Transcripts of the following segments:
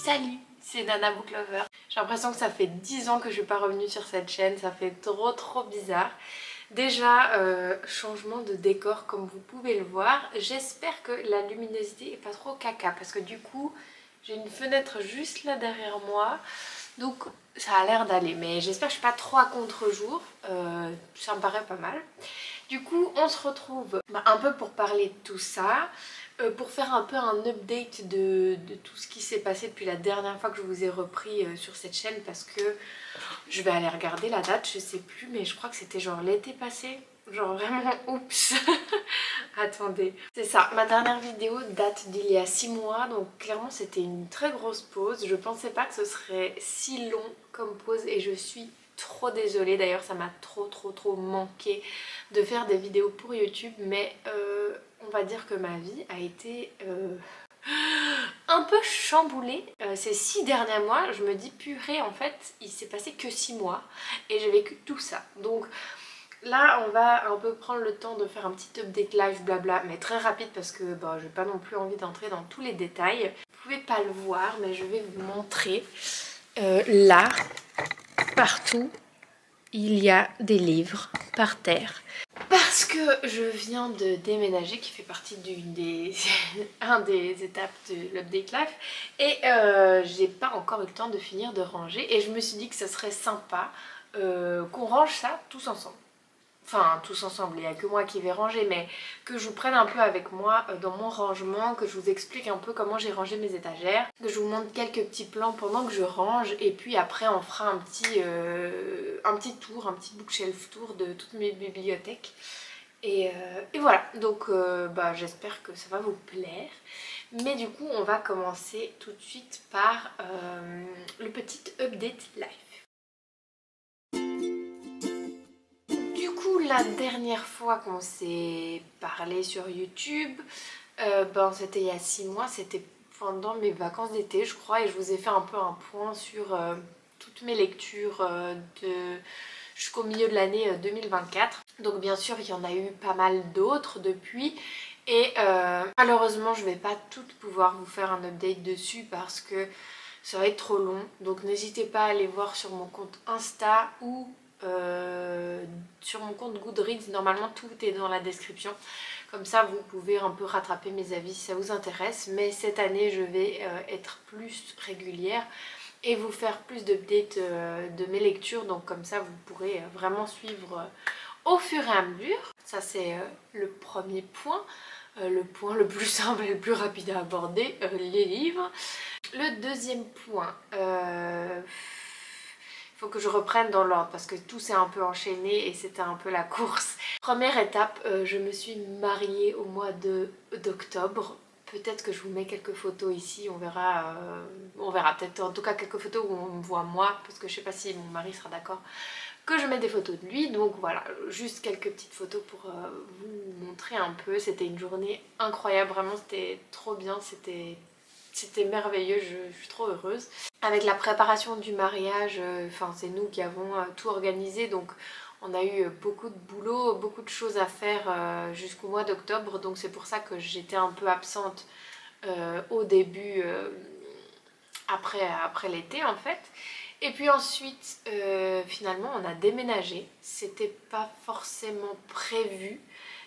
Salut, c'est Nana Book Lover. J'ai l'impression que ça fait 10 ans que je suis pas revenue sur cette chaîne, ça fait trop bizarre. Déjà, changement de décor comme vous pouvez le voir. J'espère que la luminosité est pas trop caca parce que du coup j'ai une fenêtre juste là derrière moi. Donc ça a l'air d'aller, mais j'espère que je suis pas trop à contre-jour, ça me paraît pas mal. Du coup on se retrouve un peu pour parler de tout ça, pour faire un peu un update de tout ce qui s'est passé depuis la dernière fois que je vous ai repris sur cette chaîne, parce que je vais aller regarder la date, je sais plus, mais je crois que c'était genre l'été passé. Genre vraiment, oups. Attendez. C'est ça, ma dernière vidéo date d'il y a 6 mois, donc clairement c'était une très grosse pause. Je pensais pas que ce serait si long comme pause et je suis trop désolée. D'ailleurs ça m'a trop manqué de faire des vidéos pour YouTube, mais on va dire que ma vie a été un peu chamboulée ces 6 derniers mois. Je me dis purée, en fait il s'est passé que 6 mois et j'ai vécu tout ça. Donc là on va un peu prendre le temps de faire un petit update live blabla, mais très rapide parce que bah, j'ai pas non plus envie d'entrer dans tous les détails. Vous pouvez pas le voir mais je vais vous montrer. Là, partout, il y a des livres par terre. Parce que je viens de déménager, qui fait partie d'une des étapes de l'update live, et j'ai pas encore eu le temps de finir de ranger, et je me suis dit que ça serait sympa qu'on range ça tous ensemble. Enfin tous ensemble, il n'y a que moi qui vais ranger, mais que je vous prenne un peu avec moi dans mon rangement, que je vous explique un peu comment j'ai rangé mes étagères, que je vous montre quelques petits plans pendant que je range, et puis après on fera un petit tour, un petit bookshelf tour de toutes mes bibliothèques. Et voilà, donc bah, j'espère que ça va vous plaire. Mais du coup on va commencer tout de suite par le petit update live. La dernière fois qu'on s'est parlé sur YouTube, ben, c'était il y a 6 mois, c'était pendant mes vacances d'été je crois, et je vous ai fait un peu un point sur toutes mes lectures jusqu'au milieu de l'année 2024. Donc bien sûr il y en a eu pas mal d'autres depuis, et malheureusement je vais pas toutes pouvoir vous faire un update dessus parce que ça va être trop long. Donc n'hésitez pas à aller voir sur mon compte Insta ou sur mon compte Goodreads. Normalement tout est dans la description, comme ça vous pouvez un peu rattraper mes avis si ça vous intéresse. Mais cette année je vais être plus régulière et vous faire plus d'updates de mes lectures, donc comme ça vous pourrez vraiment suivre au fur et à mesure. Ça c'est le premier point, le point le plus simple et le plus rapide à aborder, les livres. Le deuxième point, faut que je reprenne dans l'ordre parce que tout s'est un peu enchaîné et c'était un peu la course. Première étape, je me suis mariée au mois d'octobre. Peut-être que je vous mets quelques photos ici, on verra peut-être en tout cas quelques photos où on me voit moi, parce que je sais pas si mon mari sera d'accord que je mette des photos de lui. Donc voilà, juste quelques petites photos pour vous montrer un peu. C'était une journée incroyable, vraiment c'était trop bien, c'était merveilleux, je suis trop heureuse. Avec la préparation du mariage, enfin c'est nous qui avons tout organisé, donc on a eu beaucoup de boulot, beaucoup de choses à faire jusqu'au mois d'octobre, donc c'est pour ça que j'étais un peu absente au début, après l'été en fait. Et puis ensuite, finalement on a déménagé, c'était pas forcément prévu,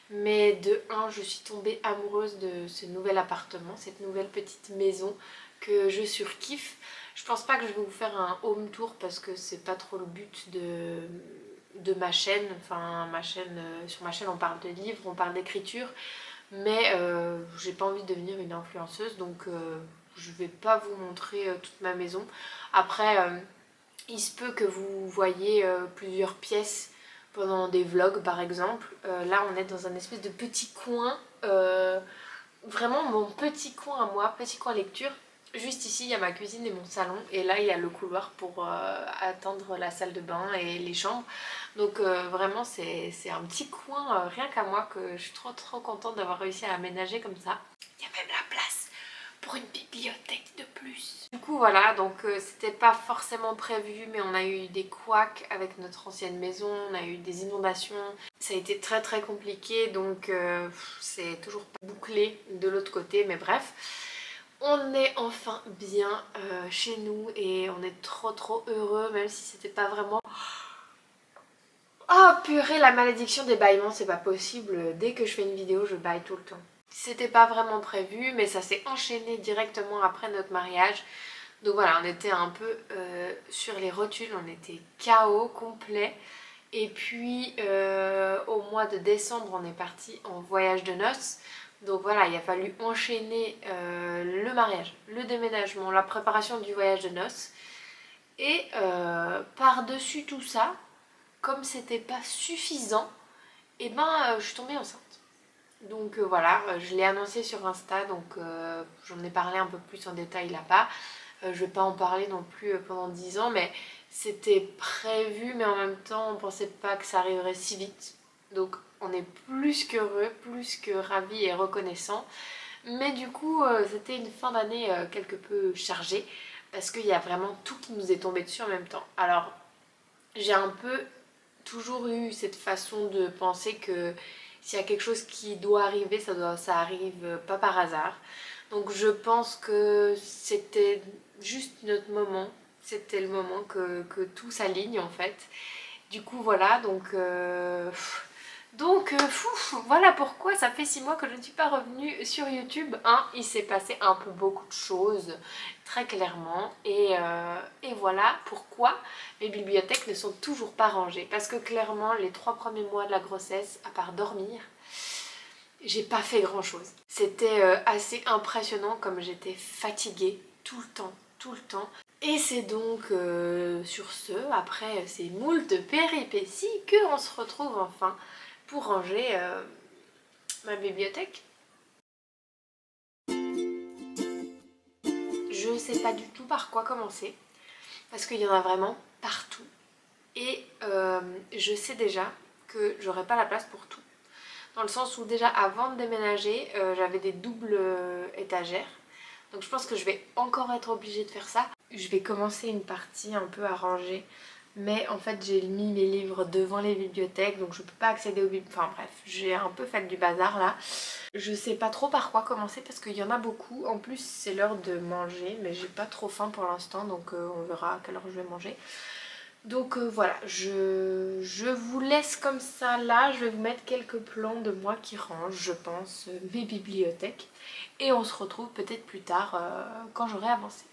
mais de un, je suis tombée amoureuse de ce nouvel appartement, cette nouvelle petite maison que je surkiffe. Je pense pas que je vais vous faire un home tour parce que c'est pas trop le but de ma chaîne. Enfin, sur ma chaîne on parle de livres, on parle d'écriture, mais j'ai pas envie de devenir une influenceuse, donc je vais pas vous montrer toute ma maison. Après, il se peut que vous voyez plusieurs pièces pendant des vlogs par exemple. Là on est dans un espèce de petit coin, vraiment mon petit coin à moi, petit coin lecture. Juste ici il y a ma cuisine et mon salon, et là il y a le couloir pour atteindre la salle de bain et les chambres. Donc vraiment c'est un petit coin rien qu'à moi, que je suis trop contente d'avoir réussi à aménager comme ça. Il y a même la place pour une bibliothèque de plus. Du coup voilà, donc c'était pas forcément prévu, mais on a eu des couacs avec notre ancienne maison, on a eu des inondations, ça a été très compliqué, donc c'est toujours pas bouclé de l'autre côté, mais bref. On est enfin bien chez nous et on est trop heureux, même si c'était pas vraiment... Oh purée, la malédiction des bâillements, c'est pas possible. Dès que je fais une vidéo, je bâille tout le temps. C'était pas vraiment prévu, mais ça s'est enchaîné directement après notre mariage. Donc voilà, on était un peu sur les rotules, on était KO complet. Et puis au mois de décembre, on est parti en voyage de noces. Donc voilà, il a fallu enchaîner le mariage, le déménagement, la préparation du voyage de noces. Et par-dessus tout ça, comme c'était pas suffisant, et ben je suis tombée enceinte. Donc voilà, je l'ai annoncé sur Insta, donc j'en ai parlé un peu plus en détail là-bas. Je vais pas en parler non plus pendant 10 ans, mais c'était prévu, mais en même temps on pensait pas que ça arriverait si vite. Donc on est plus qu'heureux, plus que ravis et reconnaissants. Mais du coup c'était une fin d'année quelque peu chargée, parce qu'il y a vraiment tout qui nous est tombé dessus en même temps. Alors j'ai un peu toujours eu cette façon de penser que s'il y a quelque chose qui doit arriver, ça arrive pas par hasard. Donc je pense que c'était juste notre moment, c'était le moment que tout s'aligne en fait. Du coup voilà, voilà pourquoi ça fait 6 mois que je ne suis pas revenue sur YouTube. Il s'est passé un peu beaucoup de choses, très clairement. Et voilà pourquoi mes bibliothèques ne sont toujours pas rangées. Parce que clairement, les 3 premiers mois de la grossesse, à part dormir, j'ai pas fait grand chose. C'était assez impressionnant comme j'étais fatiguée tout le temps, tout le temps. Et c'est donc sur ce, après ces moultes péripéties, qu'on se retrouve enfin pour ranger ma bibliothèque. Je sais pas du tout par quoi commencer, parce qu'il y en a vraiment partout. Et je sais déjà que j'aurai pas la place pour tout. Dans le sens où déjà avant de déménager, j'avais des doubles étagères. Donc je pense que je vais encore être obligée de faire ça. Je vais commencer une partie un peu à ranger. Mais en fait j'ai mis mes livres devant les bibliothèques, donc je peux pas accéder aux bibliothèques. Enfin bref, j'ai un peu fait du bazar là. Je sais pas trop par quoi commencer parce qu'il y en a beaucoup. En plus c'est l'heure de manger, mais j'ai pas trop faim pour l'instant, donc on verra à quelle heure je vais manger. Donc voilà, je vous laisse comme ça là, je vais vous mettre quelques plans de moi qui range, je pense, mes bibliothèques. Et on se retrouve peut-être plus tard quand j'aurai avancé.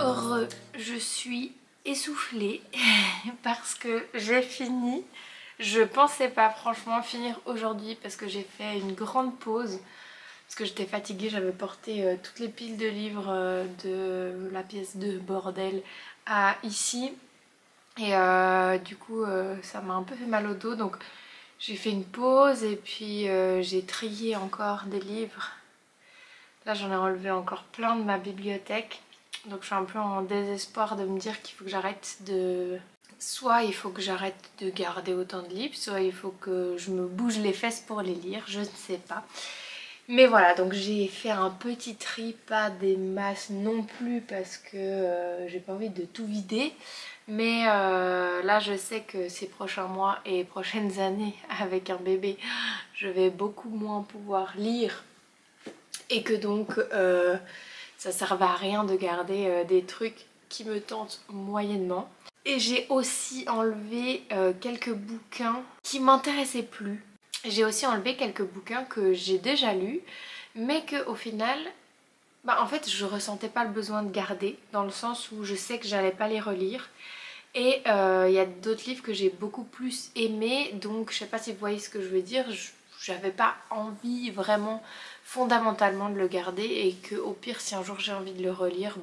Heureux, je suis essoufflée parce que j'ai fini. Je pensais pas franchement finir aujourd'hui parce que j'ai fait une grande pause. Parce que j'étais fatiguée, j'avais porté toutes les piles de livres de la pièce de bordel à ici. Et du coup ça m'a un peu fait mal au dos, donc j'ai fait une pause et puis j'ai trié encore des livres. Là j'en ai relevé encore plein de ma bibliothèque. Donc je suis un peu en désespoir de me dire qu'il faut que j'arrête de... Soit il faut que j'arrête de garder autant de livres, soit il faut que je me bouge les fesses pour les lire, je ne sais pas. Mais voilà, donc j'ai fait un petit tri, pas des masses non plus parce que j'ai pas envie de tout vider. Mais là je sais que ces prochains mois et prochaines années avec un bébé, je vais beaucoup moins pouvoir lire. Et que donc ça servait à rien de garder des trucs qui me tentent moyennement. Et j'ai aussi enlevé quelques bouquins qui m'intéressaient plus. J'ai aussi enlevé quelques bouquins que j'ai déjà lus, mais que au final, en fait je ressentais pas le besoin de garder, dans le sens où je sais que j'allais pas les relire. Et il y a d'autres livres que j'ai beaucoup plus aimés, donc je sais pas si vous voyez ce que je veux dire, j'avais pas envie vraiment fondamentalement de le garder, et que au pire si un jour j'ai envie de le relire,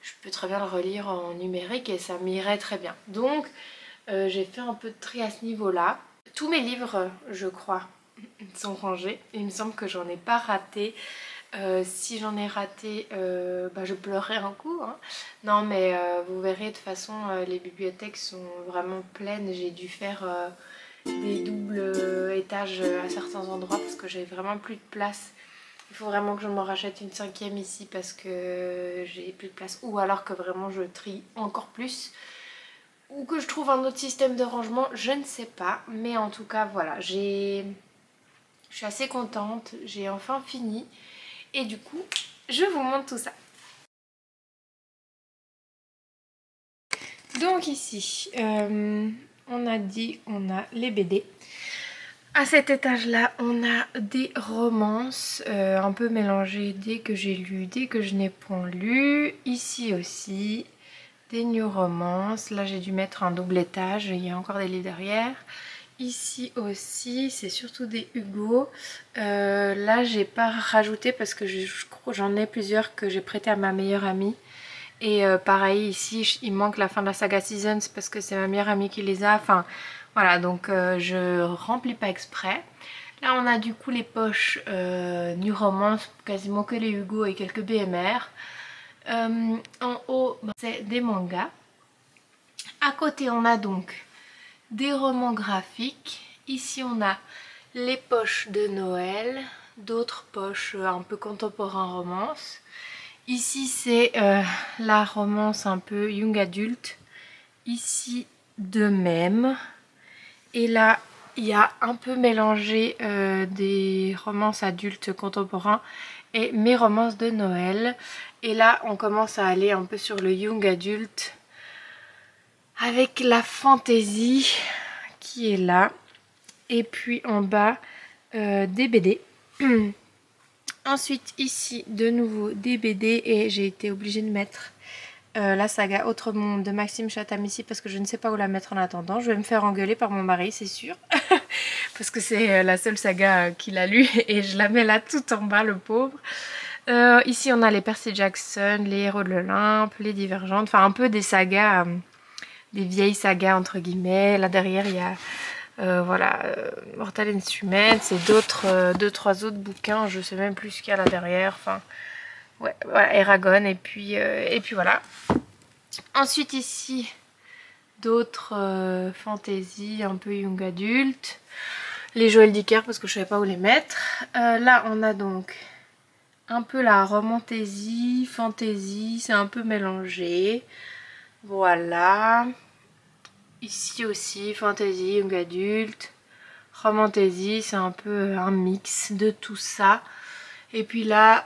je peux très bien le relire en numérique et ça m'irait très bien. Donc j'ai fait un peu de tri à ce niveau-là. Tous mes livres, je crois, sont rangés. Il me semble que j'en ai pas raté. Si j'en ai raté, je pleurerai un coup. Hein. Non mais vous verrez, de toute façon les bibliothèques sont vraiment pleines. J'ai dû faire des doubles étages à certains endroits parce que j'ai vraiment plus de place. Il faut vraiment que je m'en rachète une 5e ici parce que j'ai plus de place. Ou alors que vraiment je trie encore plus. Ou que je trouve un autre système de rangement, je ne sais pas. Mais en tout cas voilà, je suis assez contente. J'ai enfin fini. Et du coup, je vous montre tout ça. Donc ici, on a dit, on a les BD. À cet étage-là, on a des romances un peu mélangées, des que j'ai lues, des que je n'ai point lues. Ici aussi, des new romances. Là, j'ai dû mettre un double étage, il y a encore des livres derrière. Ici aussi, c'est surtout des Hugo. Là, j'ai pas rajouté parce que j'en ai plusieurs que j'ai prêté à ma meilleure amie. Et pareil, ici, il manque la fin de la saga Seasons parce que c'est ma meilleure amie qui les a. Enfin, voilà, donc je remplis pas exprès. Là, on a du coup les poches New Romance, quasiment que les Hugo et quelques BMR. En haut, c'est des mangas. À côté, on a donc des romans graphiques. Ici, on a les poches de Noël, d'autres poches un peu contemporain romance. Ici, c'est la romance un peu young adulte. Ici, de même. Et là, il y a un peu mélangé des romances adultes contemporains et mes romances de Noël. Et là, on commence à aller un peu sur le young adulte avec la fantaisie qui est là. Et puis en bas, des BD. Ensuite, ici, de nouveau des BD. Et j'ai été obligée de mettre la saga Autre Monde de Maxime Chatham ici parce que je ne sais pas où la mettre en attendant. Je vais me faire engueuler par mon mari, c'est sûr. Parce que c'est la seule saga qu'il a lue et je la mets là tout en bas, le pauvre. Ici, on a les Percy Jackson, les Héros de l'Olympe, les Divergentes. Enfin, un peu des sagas, des vieilles sagas entre guillemets. Là derrière, il y a Mortal Instruments et d'autres, 2-3 autres bouquins. Je sais même plus ce qu'il y a là derrière. Enfin, ouais, voilà, Eragon et puis voilà. Ensuite ici, d'autres fantasy un peu young adulte. Les Joël Dicker parce que je savais pas où les mettre. Là, on a donc un peu la romantaisie, fantasy, c'est un peu mélangé. Voilà. Ici aussi, fantasy, young adulte, romantaisie, c'est un peu un mix de tout ça. Et puis là,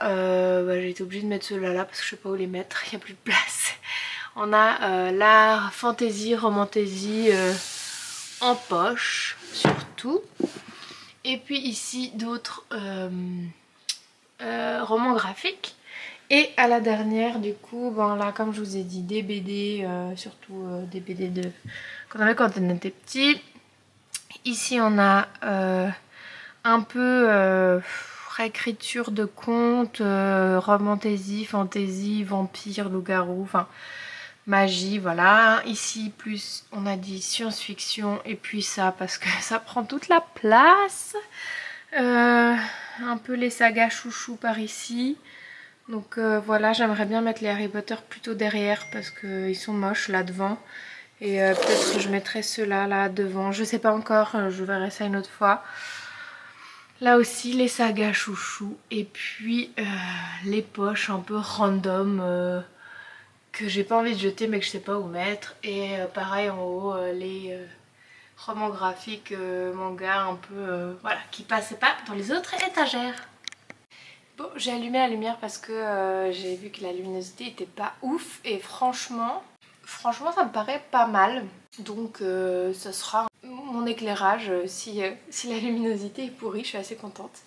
j'ai été obligée de mettre ceux-là là parce que je sais pas où les mettre, il n'y a plus de place. On a la fantasy, romantaisie en poche, surtout. Et puis ici, d'autres romans graphiques. Et à la dernière, du coup, là, comme je vous ai dit, des BD, surtout des BD qu'on avait quand on était petit. Ici, on a un peu réécriture de contes, romantaisie, fantasy, vampire, loup-garou, enfin magie, voilà. Ici, plus, on a dit science-fiction, et puis ça, parce que ça prend toute la place. Un peu les sagas chouchou par ici. Donc voilà, j'aimerais bien mettre les Harry Potter plutôt derrière parce qu'ils sont moches là devant. Et peut-être que je mettrai ceux-là là devant. Je sais pas encore, je verrai ça une autre fois. Là aussi les sagas chouchou. Et puis les poches un peu random que j'ai pas envie de jeter mais que je sais pas où mettre. Et pareil en haut les romans graphiques, mangas un peu voilà, qui passaient pas dans les autres étagères. Bon, j'ai allumé la lumière parce que j'ai vu que la luminosité était pas ouf et franchement, franchement ça me paraît pas mal. Donc ce sera mon éclairage si la luminosité est pourrie, je suis assez contente.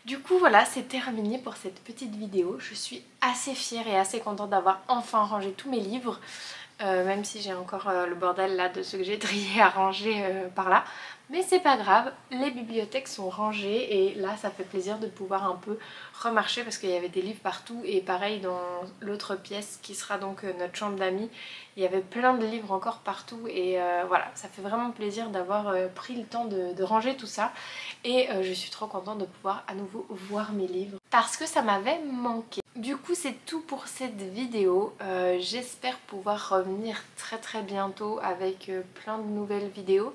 Du coup voilà, c'est terminé pour cette petite vidéo. Je suis assez fière et assez contente d'avoir enfin rangé tous mes livres. Même si j'ai encore le bordel là de ceux que j'ai triés à ranger par là. Mais c'est pas grave, les bibliothèques sont rangées et là ça fait plaisir de pouvoir un peu remarcher parce qu'il y avait des livres partout. Et pareil dans l'autre pièce qui sera donc notre chambre d'amis, il y avait plein de livres encore partout. Et voilà, ça fait vraiment plaisir d'avoir pris le temps de ranger tout ça. Et je suis trop contente de pouvoir à nouveau voir mes livres parce que ça m'avait manqué. Du coup c'est tout pour cette vidéo, j'espère pouvoir revenir très bientôt avec plein de nouvelles vidéos.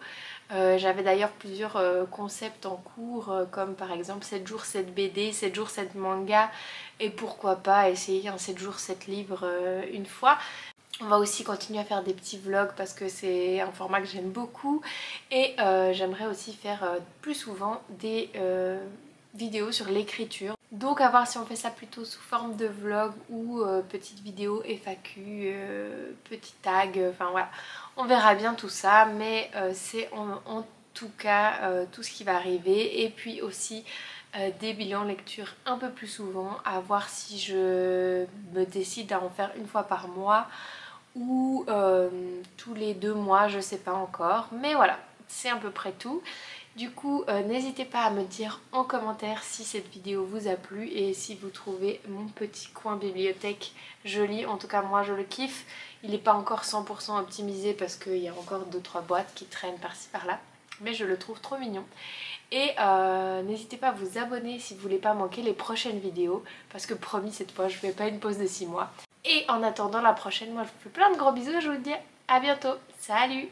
J'avais d'ailleurs plusieurs concepts en cours comme par exemple 7 jours 7 BD, 7 jours 7 manga et pourquoi pas essayer un 7 jours 7 livres une fois. On va aussi continuer à faire des petits vlogs parce que c'est un format que j'aime beaucoup et j'aimerais aussi faire plus souvent des vidéos sur l'écriture. Donc à voir si on fait ça plutôt sous forme de vlog ou petite vidéo FAQ, petit tag, enfin voilà. On verra bien tout ça mais c'est en tout cas tout ce qui va arriver. Et puis aussi des bilans lecture un peu plus souvent, à voir si je me décide à en faire une fois par mois ou tous les 2 mois, je sais pas encore. Mais voilà, c'est à peu près tout. Du coup, n'hésitez pas à me dire en commentaire si cette vidéo vous a plu et si vous trouvez mon petit coin bibliothèque joli. En tout cas, moi je le kiffe. Il n'est pas encore 100% optimisé parce qu'il y a encore 2-3 boîtes qui traînent par-ci par-là. Mais je le trouve trop mignon. Et n'hésitez pas à vous abonner si vous voulez pas manquer les prochaines vidéos. Parce que promis, cette fois, je fais pas une pause de 6 mois. Et en attendant la prochaine, moi je vous fais plein de gros bisous et je vous dis à bientôt. Salut!